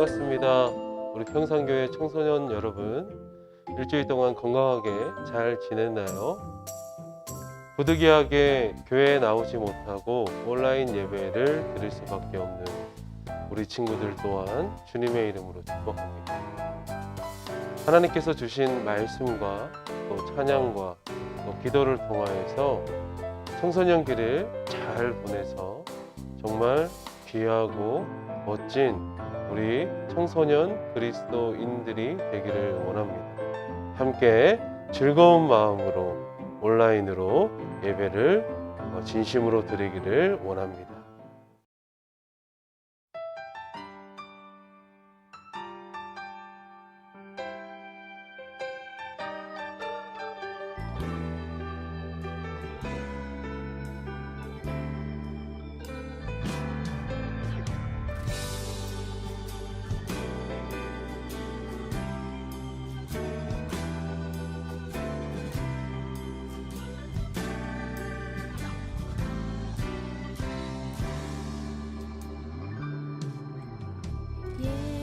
반갑습니다. 우리 평산교회 청소년 여러분, 일주일 동안 건강하게 잘 지냈나요? 부득이하게 교회에 나오지 못하고 온라인 예배를 드릴 수밖에 없는 우리 친구들 또한 주님의 이름으로 축복합니다. 하나님께서 주신 말씀과 또 찬양과 또 기도를 통하여서 청소년 길을 잘 보내서 정말 귀하고 멋진 우리 청소년 그리스도인들이 되기를 원합니다. 함께 즐거운 마음으로 온라인으로 예배를 진심으로 드리기를 원합니다.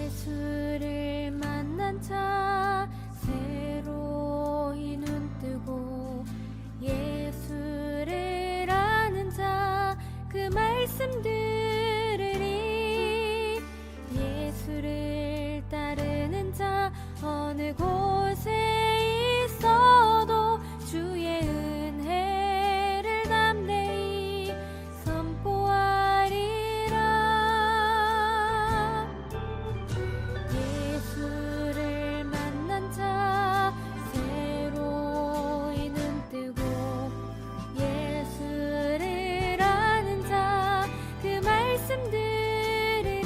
예수를 만난 자 새로이 눈 뜨고 예수를 아는 자 그 말씀 들으리 예수를 따르는 자 어느 곳에 있어도 주의 은혜를 담대히 선포하리라. 예수를 만난 자 새로이 눈 뜨고 예수를 아는 자 그 말씀 들으리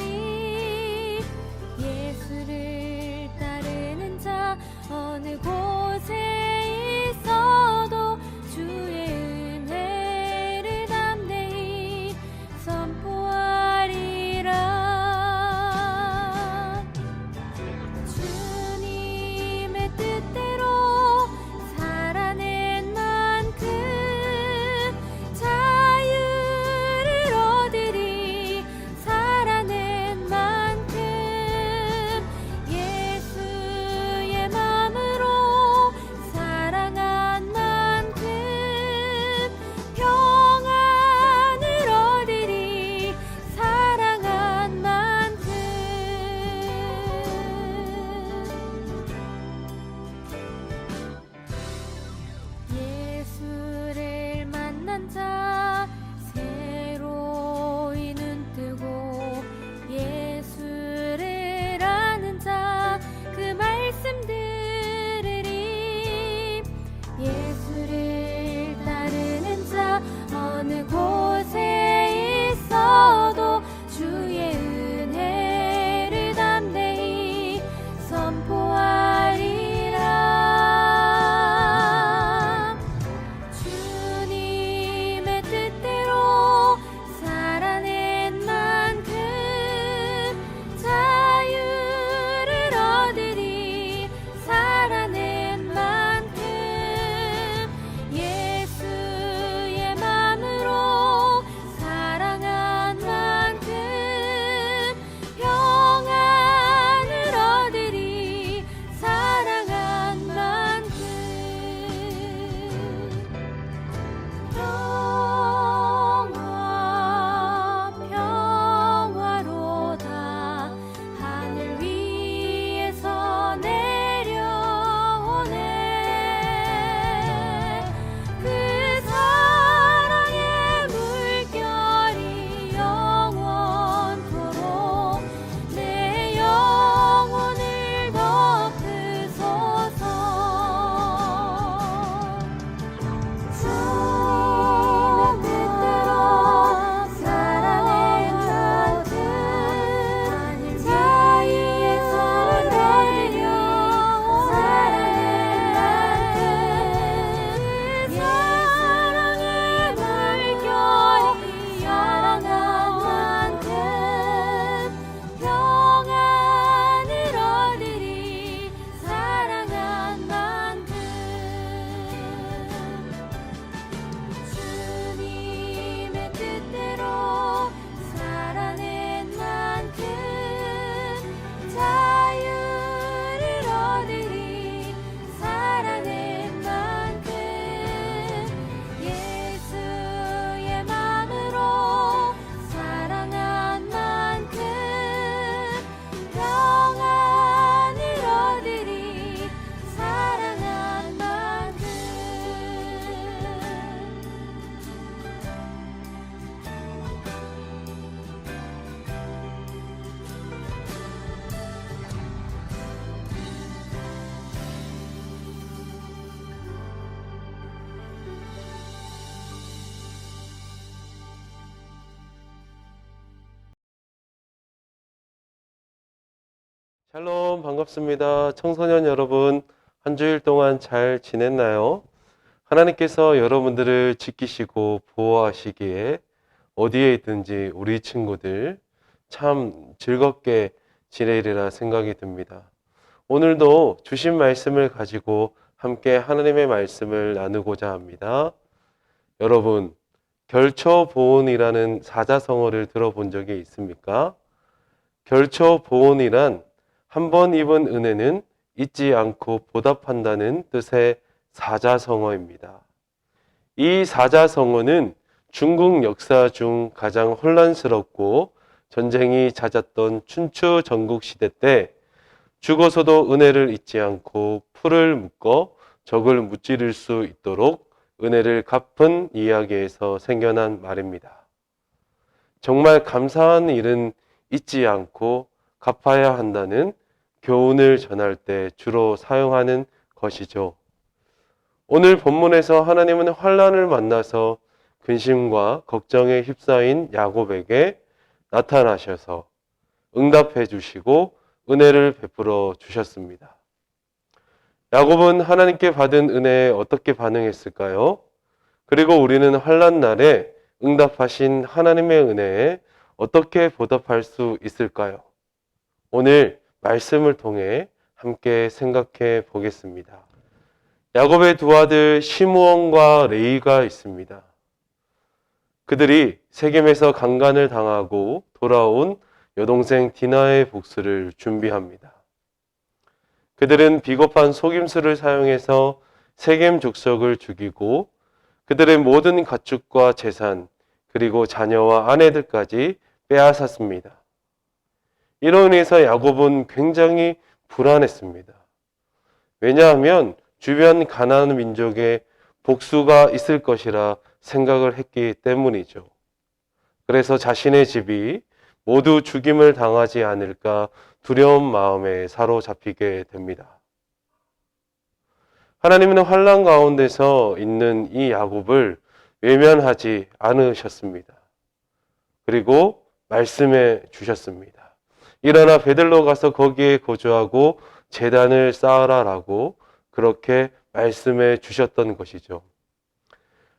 예수를 따르는 자 샬롬 반갑습니다. 청소년 여러분, 한 주일 동안 잘 지냈나요? 하나님께서 여러분들을 지키시고 보호하시기에 어디에 있든지 우리 친구들 참 즐겁게 지내리라 생각이 듭니다. 오늘도 주신 말씀을 가지고 함께 하나님의 말씀을 나누고자 합니다. 여러분, 결초보온이라는 사자성어를 들어본 적이 있습니까? 결초보온이란 한 번 입은 은혜는 잊지 않고 보답한다는 뜻의 사자성어입니다. 이 사자성어는 중국 역사 중 가장 혼란스럽고 전쟁이 잦았던 춘추 전국 시대 때 죽어서도 은혜를 잊지 않고 풀을 묶어 적을 무찌를 수 있도록 은혜를 갚은 이야기에서 생겨난 말입니다. 정말 감사한 일은 잊지 않고 갚아야 한다는 교훈을 전할 때 주로 사용하는 것이죠. 오늘 본문에서 하나님은 환난을 만나서 근심과 걱정에 휩싸인 야곱에게 나타나셔서 응답해 주시고 은혜를 베풀어 주셨습니다. 야곱은 하나님께 받은 은혜에 어떻게 반응했을까요? 그리고 우리는 환난 날에 응답하신 하나님의 은혜에 어떻게 보답할 수 있을까요? 오늘 말씀을 통해 함께 생각해 보겠습니다. 야곱의 두 아들 시므온과 레위가 있습니다. 그들이 세겜에서 강간을 당하고 돌아온 여동생 디나의 복수를 준비합니다. 그들은 비겁한 속임수를 사용해서 세겜 족속을 죽이고 그들의 모든 가축과 재산 그리고 자녀와 아내들까지 빼앗았습니다. 이로 인해서 야곱은 굉장히 불안했습니다. 왜냐하면 주변 가나안 민족에 복수가 있을 것이라 생각을 했기 때문이죠. 그래서 자신의 집이 모두 죽임을 당하지 않을까 두려운 마음에 사로잡히게 됩니다. 하나님은 환난 가운데서 있는 이 야곱을 외면하지 않으셨습니다. 그리고 말씀해 주셨습니다. 일어나 베들로 가서 거기에 거주하고 제단을 쌓아라라고 그렇게 말씀해 주셨던 것이죠.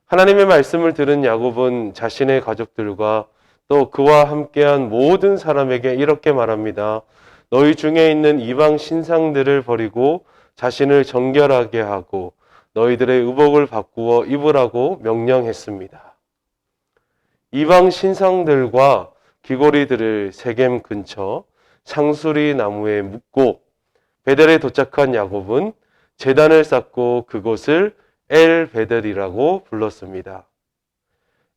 하나님의 말씀을 들은 야곱은 자신의 가족들과 또 그와 함께한 모든 사람에게 이렇게 말합니다. 너희 중에 있는 이방 신상들을 버리고 자신을 정결하게 하고 너희들의 의복을 바꾸어 입으라고 명령했습니다. 이방 신상들과 귀고리들을 세겜 근처 상수리 나무에 묶고 베델에 도착한 야곱은 제단을 쌓고 그곳을 엘 베델이라고 불렀습니다.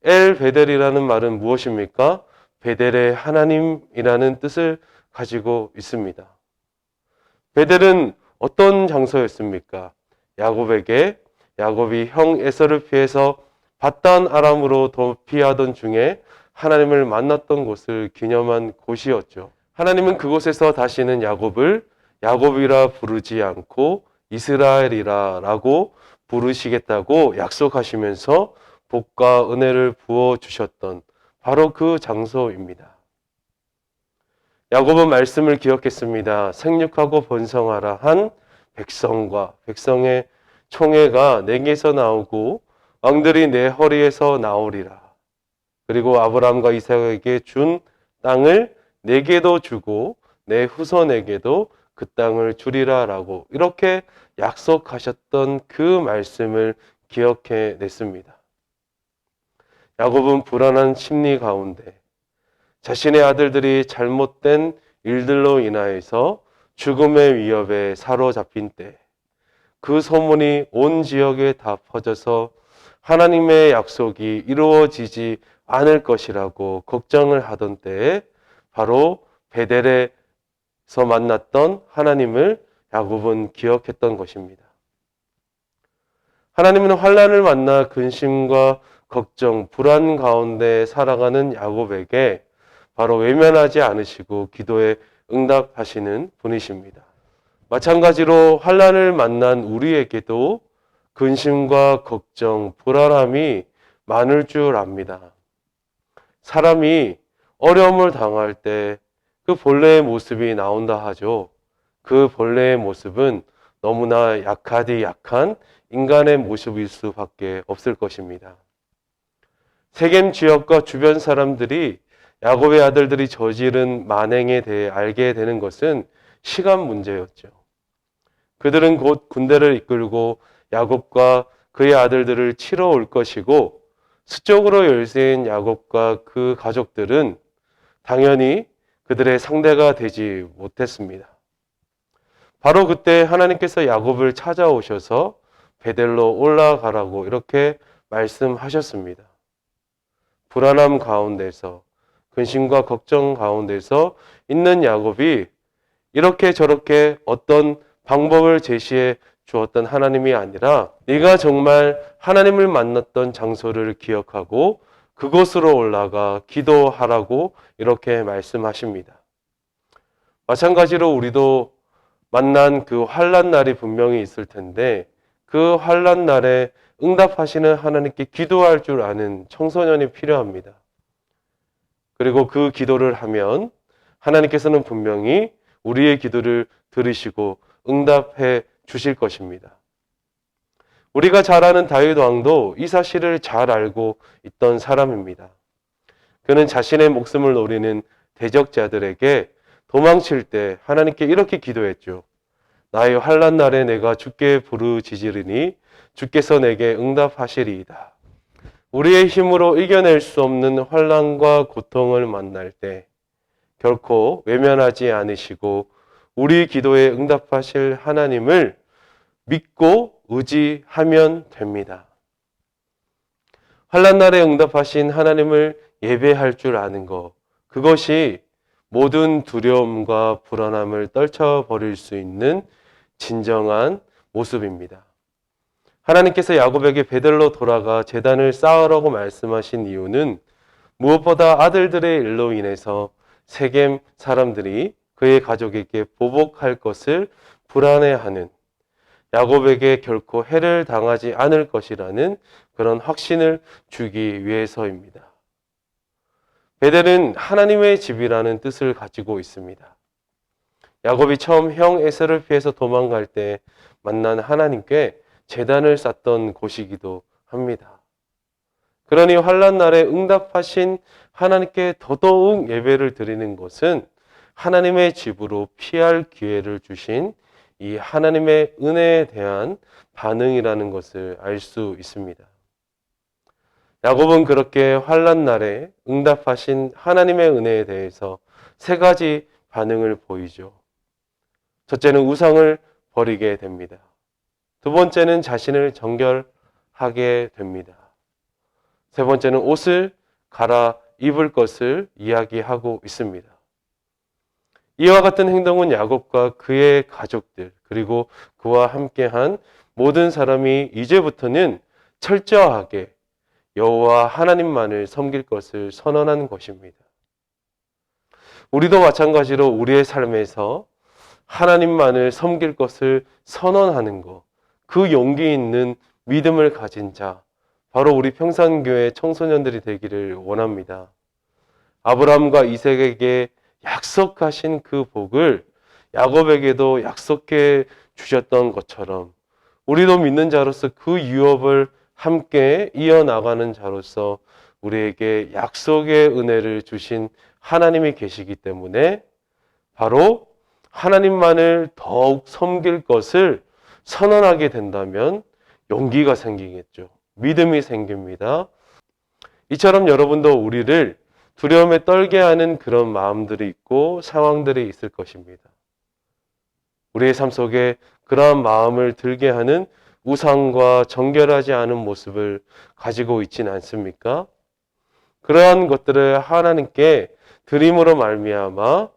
엘 베델이라는 말은 무엇입니까? 베델의 하나님이라는 뜻을 가지고 있습니다. 베델은 어떤 장소였습니까? 야곱이 형 에서를 피해서 바단 아람으로 도피하던 중에 하나님을 만났던 곳을 기념한 곳이었죠. 하나님은 그곳에서 다시는 야곱을 야곱이라 부르지 않고 이스라엘이라고 부르시겠다고 약속하시면서 복과 은혜를 부어주셨던 바로 그 장소입니다. 야곱은 말씀을 기억했습니다. 생육하고 번성하라 한 백성과 백성의 총회가 내게서 나오고 왕들이 내 허리에서 나오리라. 그리고 아브라함과 이삭에게 준 땅을 내게도 주고 내 후손에게도 그 땅을 주리라 라고 이렇게 약속하셨던 그 말씀을 기억해 냈습니다. 야곱은 불안한 심리 가운데 자신의 아들들이 잘못된 일들로 인하여서 죽음의 위협에 사로잡힌 때 그 소문이 온 지역에 다 퍼져서 하나님의 약속이 이루어지지 않을 것이라고 걱정을 하던 때에 바로 베델에서 만났던 하나님을 야곱은 기억했던 것입니다. 하나님은 환난을 만나 근심과 걱정, 불안 가운데 살아가는 야곱에게 바로 외면하지 않으시고 기도에 응답하시는 분이십니다. 마찬가지로 환난을 만난 우리에게도 근심과 걱정, 불안함이 많을 줄 압니다. 사람이 어려움을 당할 때 그 본래의 모습이 나온다 하죠. 그 본래의 모습은 너무나 약하디 약한 인간의 모습일 수밖에 없을 것입니다. 세겜 지역과 주변 사람들이 야곱의 아들들이 저지른 만행에 대해 알게 되는 것은 시간 문제였죠. 그들은 곧 군대를 이끌고 야곱과 그의 아들들을 치러 올 것이고, 수적으로 열세인 야곱과 그 가족들은 당연히 그들의 상대가 되지 못했습니다. 바로 그때 하나님께서 야곱을 찾아오셔서 베델로 올라가라고 이렇게 말씀하셨습니다. 불안함 가운데서, 근심과 걱정 가운데서 있는 야곱이 이렇게 저렇게 어떤 방법을 제시해 주었던 하나님이 아니라, 네가 정말 하나님을 만났던 장소를 기억하고 그곳으로 올라가 기도하라고 이렇게 말씀하십니다. 마찬가지로 우리도 만난 그 환난 날이 분명히 있을 텐데, 그 환난 날에 응답하시는 하나님께 기도할 줄 아는 청소년이 필요합니다. 그리고 그 기도를 하면 하나님께서는 분명히 우리의 기도를 들으시고 응답해 주실 것입니다. 우리가 잘 아는 다윗 왕도 이 사실을 잘 알고 있던 사람입니다. 그는 자신의 목숨을 노리는 대적자들에게 도망칠 때 하나님께 이렇게 기도했죠. 나의 환난 날에 내가 주께 부르짖으리니 주께서 내게 응답하시리이다. 우리의 힘으로 이겨낼 수 없는 환난과 고통을 만날 때 결코 외면하지 않으시고 우리 기도에 응답하실 하나님을 믿고 의지하면 됩니다. 환난 날에 응답하신 하나님을 예배할 줄 아는 것, 그것이 모든 두려움과 불안함을 떨쳐버릴 수 있는 진정한 모습입니다. 하나님께서 야곱에게 베들로 돌아가 제단을 쌓으라고 말씀하신 이유는 무엇보다 아들들의 일로 인해서 세겜 사람들이 그의 가족에게 보복할 것을 불안해하는, 야곱에게 결코 해를 당하지 않을 것이라는 그런 확신을 주기 위해서입니다. 베델은 하나님의 집이라는 뜻을 가지고 있습니다. 야곱이 처음 형 에서를 피해서 도망갈 때 만난 하나님께 제단을 쌓던 곳이기도 합니다. 그러니 환난 날에 응답하신 하나님께 더더욱 예배를 드리는 것은 하나님의 집으로 피할 기회를 주신 이 하나님의 은혜에 대한 반응이라는 것을 알 수 있습니다. 야곱은 그렇게 환난 날에 응답하신 하나님의 은혜에 대해서 세 가지 반응을 보이죠. 첫째는 우상을 버리게 됩니다. 두 번째는 자신을 정결하게 됩니다. 세 번째는 옷을 갈아 입을 것을 이야기하고 있습니다. 이와 같은 행동은 야곱과 그의 가족들, 그리고 그와 함께한 모든 사람이 이제부터는 철저하게 여호와 하나님만을 섬길 것을 선언한 것입니다. 우리도 마찬가지로 우리의 삶에서 하나님만을 섬길 것을 선언하는 것, 그 용기 있는 믿음을 가진 자, 바로 우리 평산교회 청소년들이 되기를 원합니다. 아브라함과 이삭에게 약속하신 그 복을 야곱에게도 약속해 주셨던 것처럼 우리도 믿는 자로서 그 유업을 함께 이어나가는 자로서 우리에게 약속의 은혜를 주신 하나님이 계시기 때문에 바로 하나님만을 더욱 섬길 것을 선언하게 된다면 용기가 생기겠죠. 믿음이 생깁니다. 이처럼 여러분도 우리를 두려움에 떨게 하는 그런 마음들이 있고 상황들이 있을 것입니다. 우리의 삶 속에 그러한 마음을 들게 하는 우상과 정결하지 않은 모습을 가지고 있지는 않습니까? 그러한 것들을 하나님께 드림으로 말미암아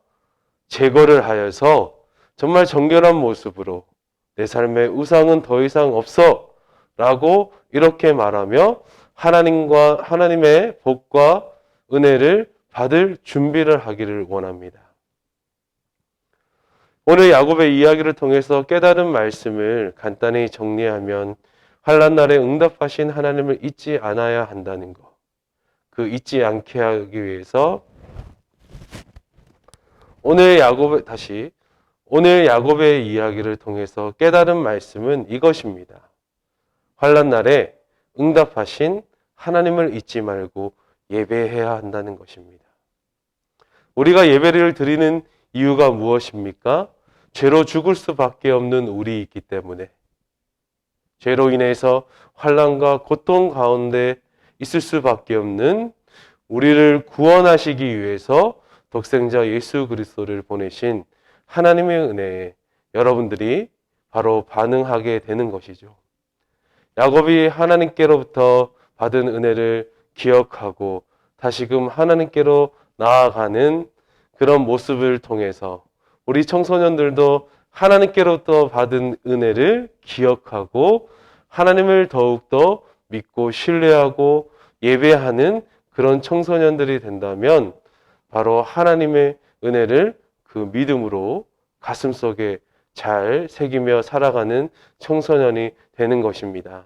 제거를 하여서 정말 정결한 모습으로 내 삶에 우상은 더 이상 없어 라고 이렇게 말하며 하나님의 복과 은혜를 받을 준비를 하기를 원합니다. 오늘 야곱의 이야기를 통해서 깨달은 말씀을 간단히 정리하면 환난 날에 응답하신 하나님을 잊지 않아야 한다는 것, 그 잊지 않게 하기 위해서 오늘 오늘 야곱의 이야기를 통해서 깨달은 말씀은 이것입니다. 환난 날에 응답하신 하나님을 잊지 말고 예배해야 한다는 것입니다. 우리가 예배를 드리는 이유가 무엇입니까? 죄로 죽을 수밖에 없는 우리이기 때문에, 죄로 인해서 환난과 고통 가운데 있을 수밖에 없는 우리를 구원하시기 위해서 독생자 예수 그리스도를 보내신 하나님의 은혜에 여러분들이 바로 반응하게 되는 것이죠. 야곱이 하나님께로부터 받은 은혜를 기억하고 다시금 하나님께로 나아가는 그런 모습을 통해서 우리 청소년들도 하나님께로부터 받은 은혜를 기억하고 하나님을 더욱더 믿고 신뢰하고 예배하는 그런 청소년들이 된다면 바로 하나님의 은혜를 그 믿음으로 가슴속에 잘 새기며 살아가는 청소년이 되는 것입니다.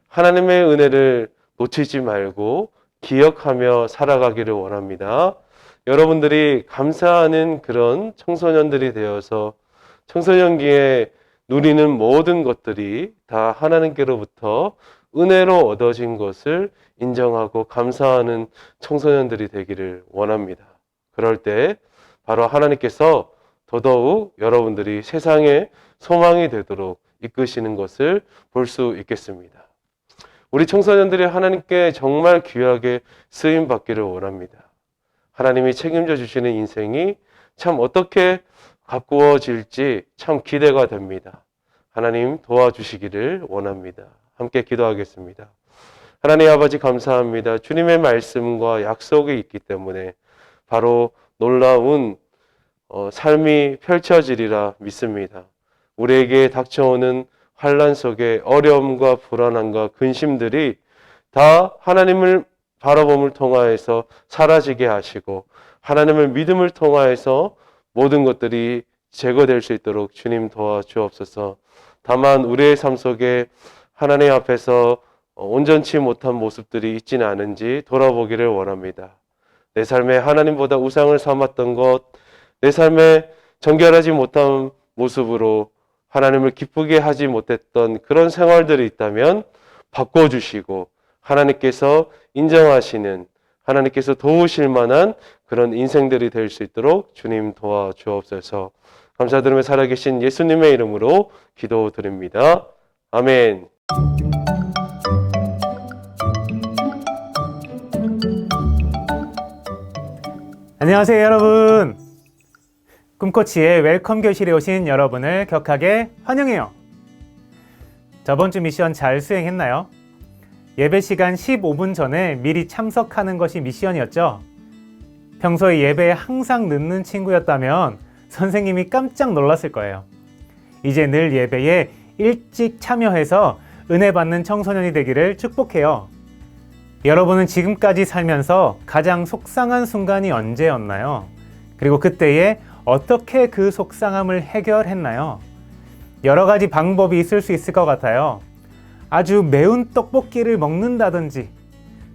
하나님의 은혜를 놓치지 말고 기억하며 살아가기를 원합니다. 여러분들이 감사하는 그런 청소년들이 되어서 청소년기에 누리는 모든 것들이 다 하나님께로부터 은혜로 얻어진 것을 인정하고 감사하는 청소년들이 되기를 원합니다. 그럴 때 바로 하나님께서 더더욱 여러분들이 세상의 소망이 되도록 이끄시는 것을 볼 수 있겠습니다. 우리 청소년들이 하나님께 정말 귀하게 쓰임 받기를 원합니다. 하나님이 책임져 주시는 인생이 참 어떻게 가꾸어질지 참 기대가 됩니다. 하나님 도와주시기를 원합니다. 함께 기도하겠습니다. 하나님 아버지 감사합니다. 주님의 말씀과 약속이 있기 때문에 바로 놀라운 삶이 펼쳐지리라 믿습니다. 우리에게 닥쳐오는 환난 속에 어려움과 불안함과 근심들이 다 하나님을 바라봄을 통하여서 사라지게 하시고 하나님을 믿음을 통하여서 모든 것들이 제거될 수 있도록 주님 도와주옵소서. 다만 우리의 삶 속에 하나님 앞에서 온전치 못한 모습들이 있지는 않은지 돌아보기를 원합니다. 내 삶에 하나님보다 우상을 삼았던 것, 내 삶에 정결하지 못한 모습으로 하나님을 기쁘게 하지 못했던 그런 생활들이 있다면 바꿔주시고 하나님께서 인정하시는, 하나님께서 도우실 만한 그런 인생들이 될 수 있도록 주님 도와주옵소서. 감사드리며 살아계신 예수님의 이름으로 기도드립니다. 아멘. 안녕하세요 여러분. 꿈코치의 웰컴 교실에 오신 여러분을 격하게 환영해요. 저번 주 미션 잘 수행했나요? 예배 시간 15분 전에 미리 참석하는 것이 미션이었죠. 평소에 예배에 항상 늦는 친구였다면 선생님이 깜짝 놀랐을 거예요. 이제 늘 예배에 일찍 참여해서 은혜 받는 청소년이 되기를 축복해요. 여러분은 지금까지 살면서 가장 속상한 순간이 언제였나요? 그리고 그때에 어떻게 그 속상함을 해결했나요? 여러 가지 방법이 있을 수 있을 것 같아요. 아주 매운 떡볶이를 먹는다든지,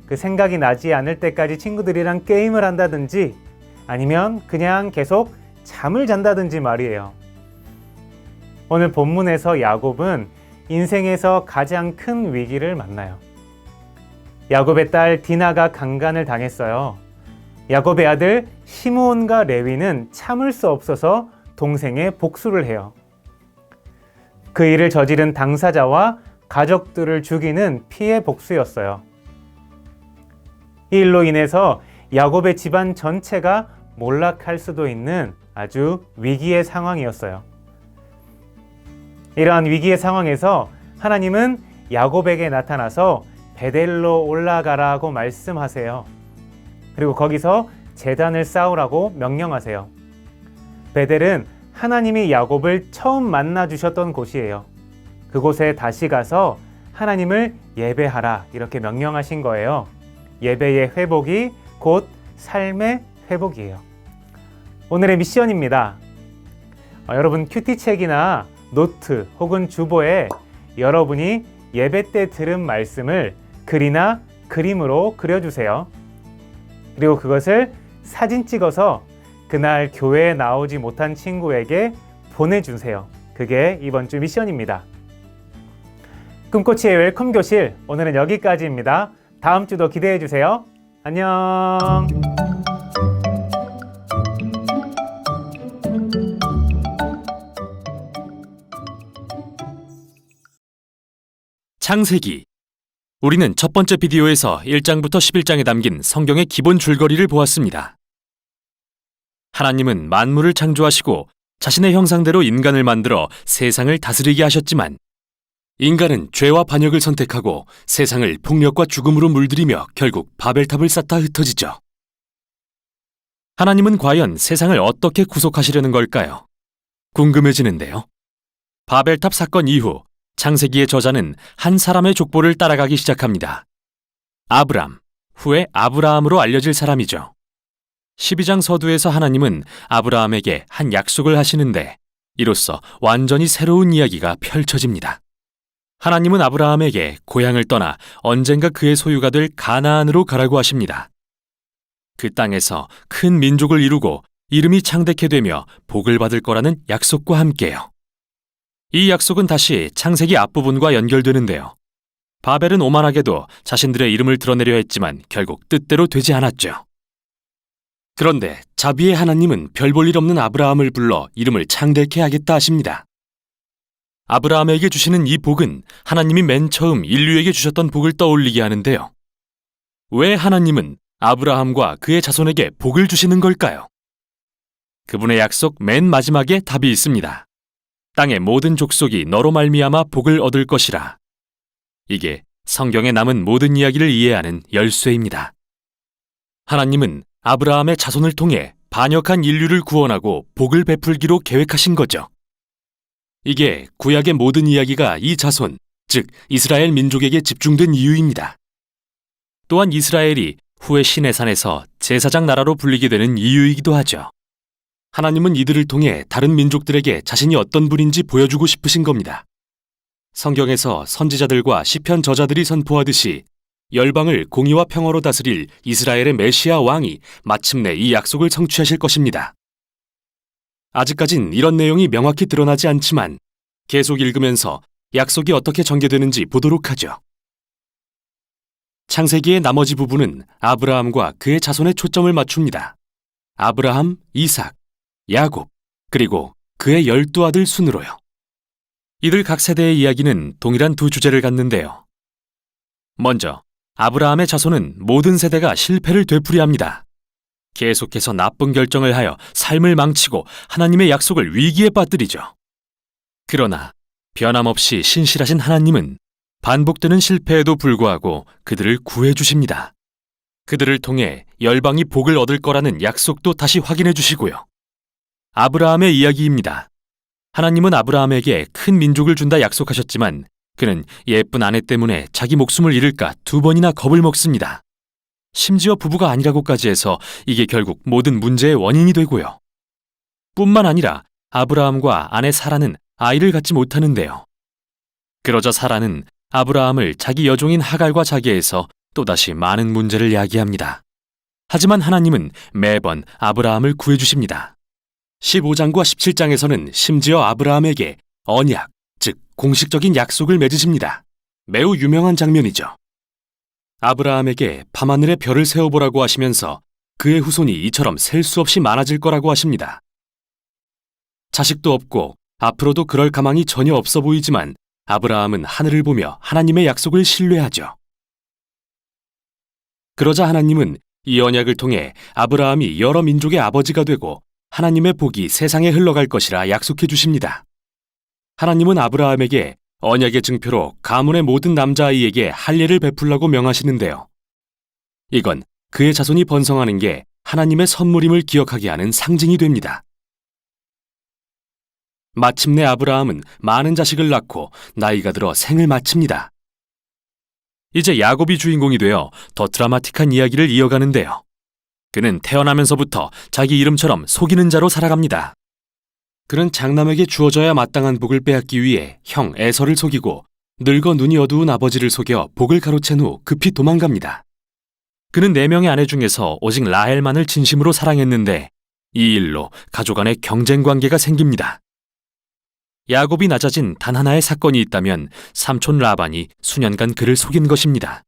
그 생각이 나지 않을 때까지 친구들이랑 게임을 한다든지, 아니면 그냥 계속 잠을 잔다든지 말이에요. 오늘 본문에서 야곱은 인생에서 가장 큰 위기를 만나요. 야곱의 딸 디나가 강간을 당했어요. 야곱의 아들 시므온과 레위는 참을 수 없어서 동생의 복수를 해요. 그 일을 저지른 당사자와 가족들을 죽이는 피해 복수였어요. 이 일로 인해서 야곱의 집안 전체가 몰락할 수도 있는 아주 위기의 상황이었어요. 이러한 위기의 상황에서 하나님은 야곱에게 나타나서 베델로 올라가라고 말씀하세요. 그리고 거기서 제단을 쌓으라고 명령하세요. 베델은 하나님이 야곱을 처음 만나 주셨던 곳이에요. 그곳에 다시 가서 하나님을 예배하라 이렇게 명령하신 거예요. 예배의 회복이 곧 삶의 회복이에요. 오늘의 미션입니다. 여러분 큐티책이나 노트 혹은 주보에 여러분이 예배 때 들은 말씀을 글이나 그림으로 그려주세요. 그리고 그것을 사진 찍어서 그날 교회에 나오지 못한 친구에게 보내주세요. 그게 이번 주 미션입니다. 꿈꽃이의 웰컴 교실, 오늘은 여기까지입니다. 다음 주도 기대해 주세요. 안녕. 창세기. 우리는 첫 번째 비디오에서 1장부터 11장에 담긴 성경의 기본 줄거리를 보았습니다. 하나님은 만물을 창조하시고 자신의 형상대로 인간을 만들어 세상을 다스리게 하셨지만 인간은 죄와 반역을 선택하고 세상을 폭력과 죽음으로 물들이며 결국 바벨탑을 쌓다 흩어지죠. 하나님은 과연 세상을 어떻게 구속하시려는 걸까요? 궁금해지는데요. 바벨탑 사건 이후 창세기의 저자는 한 사람의 족보를 따라가기 시작합니다. 아브람, 후에 아브라함으로 알려질 사람이죠. 12장 서두에서 하나님은 아브라함에게 한 약속을 하시는데 이로써 완전히 새로운 이야기가 펼쳐집니다. 하나님은 아브라함에게 고향을 떠나 언젠가 그의 소유가 될 가나안으로 가라고 하십니다. 그 땅에서 큰 민족을 이루고 이름이 창대케 되며 복을 받을 거라는 약속과 함께요. 이 약속은 다시 창세기 앞부분과 연결되는데요. 바벨은 오만하게도 자신들의 이름을 드러내려 했지만 결국 뜻대로 되지 않았죠. 그런데 자비의 하나님은 별 볼 일 없는 아브라함을 불러 이름을 창대케 하겠다 하십니다. 아브라함에게 주시는 이 복은 하나님이 맨 처음 인류에게 주셨던 복을 떠올리게 하는데요. 왜 하나님은 아브라함과 그의 자손에게 복을 주시는 걸까요? 그분의 약속 맨 마지막에 답이 있습니다. 땅의 모든 족속이 너로 말미암아 복을 얻을 것이라. 이게 성경에 남은 모든 이야기를 이해하는 열쇠입니다. 하나님은 아브라함의 자손을 통해 반역한 인류를 구원하고 복을 베풀기로 계획하신 거죠. 이게 구약의 모든 이야기가 이 자손, 즉 이스라엘 민족에게 집중된 이유입니다. 또한 이스라엘이 후에 시내산에서 제사장 나라로 불리게 되는 이유이기도 하죠. 하나님은 이들을 통해 다른 민족들에게 자신이 어떤 분인지 보여주고 싶으신 겁니다. 성경에서 선지자들과 시편 저자들이 선포하듯이 열방을 공의와 평화로 다스릴 이스라엘의 메시아 왕이 마침내 이 약속을 성취하실 것입니다. 아직까진 이런 내용이 명확히 드러나지 않지만 계속 읽으면서 약속이 어떻게 전개되는지 보도록 하죠. 창세기의 나머지 부분은 아브라함과 그의 자손에 초점을 맞춥니다. 아브라함, 이삭, 야곱, 그리고 그의 12아들 순으로요. 이들 각 세대의 이야기는 동일한 두 주제를 갖는데요. 먼저 아브라함의 자손은 모든 세대가 실패를 되풀이합니다. 계속해서 나쁜 결정을 하여 삶을 망치고 하나님의 약속을 위기에 빠뜨리죠. 그러나 변함없이 신실하신 하나님은 반복되는 실패에도 불구하고 그들을 구해주십니다. 그들을 통해 열방이 복을 얻을 거라는 약속도 다시 확인해 주시고요. 아브라함의 이야기입니다. 하나님은 아브라함에게 큰 민족을 준다 약속하셨지만 그는 예쁜 아내 때문에 자기 목숨을 잃을까 2번이나 겁을 먹습니다. 심지어 부부가 아니라고까지 해서 이게 결국 모든 문제의 원인이 되고요. 뿐만 아니라 아브라함과 아내 사라는 아이를 갖지 못하는데요. 그러자 사라는 아브라함을 자기 여종인 하갈과 자기해서 또다시 많은 문제를 야기합니다. 하지만 하나님은 매번 아브라함을 구해주십니다. 15장과 17장에서는 심지어 아브라함에게 언약, 즉 공식적인 약속을 맺으십니다. 매우 유명한 장면이죠. 아브라함에게 밤하늘에 별을 세어보라고 하시면서 그의 후손이 이처럼 셀 수 없이 많아질 거라고 하십니다. 자식도 없고 앞으로도 그럴 가망이 전혀 없어 보이지만 아브라함은 하늘을 보며 하나님의 약속을 신뢰하죠. 그러자 하나님은 이 언약을 통해 아브라함이 여러 민족의 아버지가 되고 하나님의 복이 세상에 흘러갈 것이라 약속해 주십니다. 하나님은 아브라함에게 언약의 증표로 가문의 모든 남자아이에게 할례를 베풀라고 명하시는데요. 이건 그의 자손이 번성하는 게 하나님의 선물임을 기억하게 하는 상징이 됩니다. 마침내 아브라함은 많은 자식을 낳고 나이가 들어 생을 마칩니다. 이제 야곱이 주인공이 되어 더 드라마틱한 이야기를 이어가는데요. 그는 태어나면서부터 자기 이름처럼 속이는 자로 살아갑니다. 그는 장남에게 주어져야 마땅한 복을 빼앗기 위해 형 에서를 속이고 늙어 눈이 어두운 아버지를 속여 복을 가로챈 후 급히 도망갑니다. 그는 4명의 아내 중에서 오직 라헬만을 진심으로 사랑했는데 이 일로 가족 안에 경쟁 관계가 생깁니다. 야곱이 낮아진 단 하나의 사건이 있다면 삼촌 라반이 수년간 그를 속인 것입니다.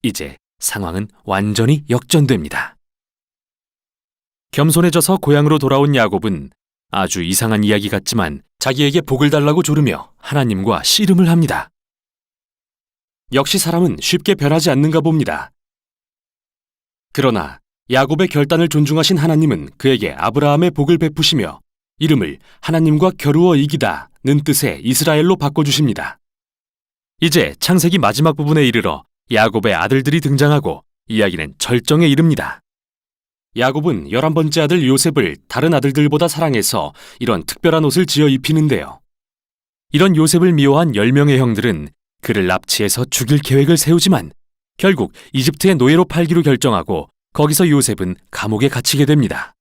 이제 상황은 완전히 역전됩니다. 겸손해져서 고향으로 돌아온 야곱은 아주 이상한 이야기 같지만 자기에게 복을 달라고 조르며 하나님과 씨름을 합니다. 역시 사람은 쉽게 변하지 않는가 봅니다. 그러나 야곱의 결단을 존중하신 하나님은 그에게 아브라함의 복을 베푸시며 이름을 하나님과 겨루어 이기다는 뜻의 이스라엘로 바꿔주십니다. 이제 창세기 마지막 부분에 이르러 야곱의 아들들이 등장하고 이야기는 절정에 이릅니다. 야곱은 11번째 아들 요셉을 다른 아들들보다 사랑해서 이런 특별한 옷을 지어 입히는데요. 이런 요셉을 미워한 10명의 형들은 그를 납치해서 죽일 계획을 세우지만 결국 이집트의 노예로 팔기로 결정하고 거기서 요셉은 감옥에 갇히게 됩니다.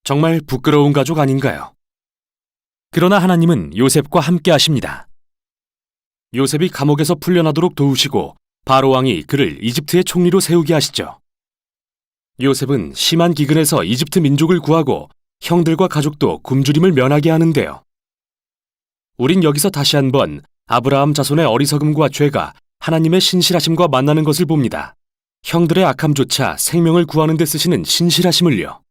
정말 부끄러운 가족 아닌가요? 그러나 하나님은 요셉과 함께 하십니다. 요셉이 감옥에서 풀려나도록 도우시고 바로 왕이 그를 이집트의 총리로 세우게 하시죠. 요셉은 심한 기근에서 이집트 민족을 구하고 형들과 가족도 굶주림을 면하게 하는데요. 우린 여기서 다시 한번 아브라함 자손의 어리석음과 죄가 하나님의 신실하심과 만나는 것을 봅니다. 형들의 악함조차 생명을 구하는 데 쓰시는 신실하심을요.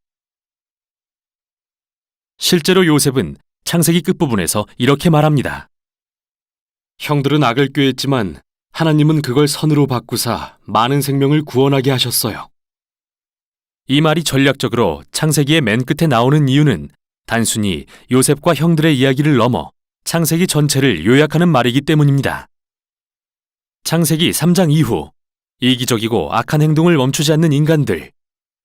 실제로 요셉은 창세기 끝부분에서 이렇게 말합니다. 형들은 악을 꾀했지만 하나님은 그걸 선으로 바꾸사 많은 생명을 구원하게 하셨어요. 이 말이 전략적으로 창세기의 맨 끝에 나오는 이유는 단순히 요셉과 형들의 이야기를 넘어 창세기 전체를 요약하는 말이기 때문입니다. 창세기 3장 이후 이기적이고 악한 행동을 멈추지 않는 인간들.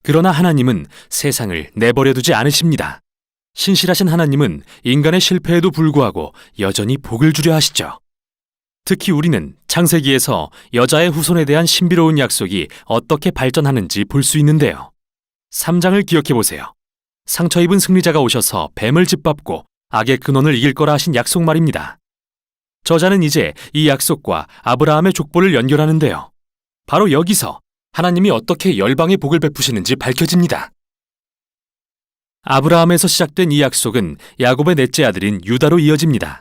그러나 하나님은 세상을 내버려두지 않으십니다. 신실하신 하나님은 인간의 실패에도 불구하고 여전히 복을 주려 하시죠. 특히 우리는 창세기에서 여자의 후손에 대한 신비로운 약속이 어떻게 발전하는지 볼 수 있는데요. 3장을 기억해 보세요. 상처 입은 승리자가 오셔서 뱀을 짓밟고 악의 근원을 이길 거라 하신 약속 말입니다. 저자는 이제 이 약속과 아브라함의 족보를 연결하는데요. 바로 여기서 하나님이 어떻게 열방의 복을 베푸시는지 밝혀집니다. 아브라함에서 시작된 이 약속은 야곱의 넷째 아들인 유다로 이어집니다.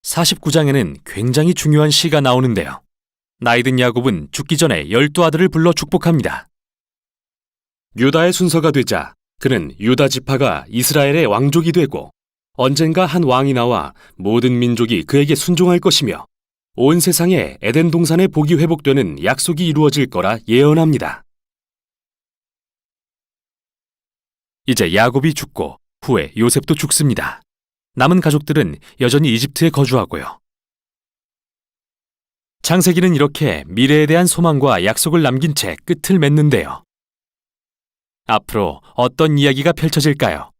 49장에는 굉장히 중요한 시가 나오는데요. 나이든 야곱은 죽기 전에 12아들을 불러 축복합니다. 유다의 순서가 되자 그는 유다 지파가 이스라엘의 왕족이 되고 언젠가 한 왕이 나와 모든 민족이 그에게 순종할 것이며 온 세상에 에덴 동산의 복이 회복되는 약속이 이루어질 거라 예언합니다. 이제 야곱이 죽고 후에 요셉도 죽습니다. 남은 가족들은 여전히 이집트에 거주하고요. 창세기는 이렇게 미래에 대한 소망과 약속을 남긴 채 끝을 맺는데요. 앞으로 어떤 이야기가 펼쳐질까요?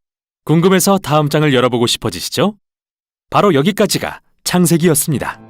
궁금해서 다음 장을 열어보고 싶어지시죠? 바로 여기까지가 창세기였습니다.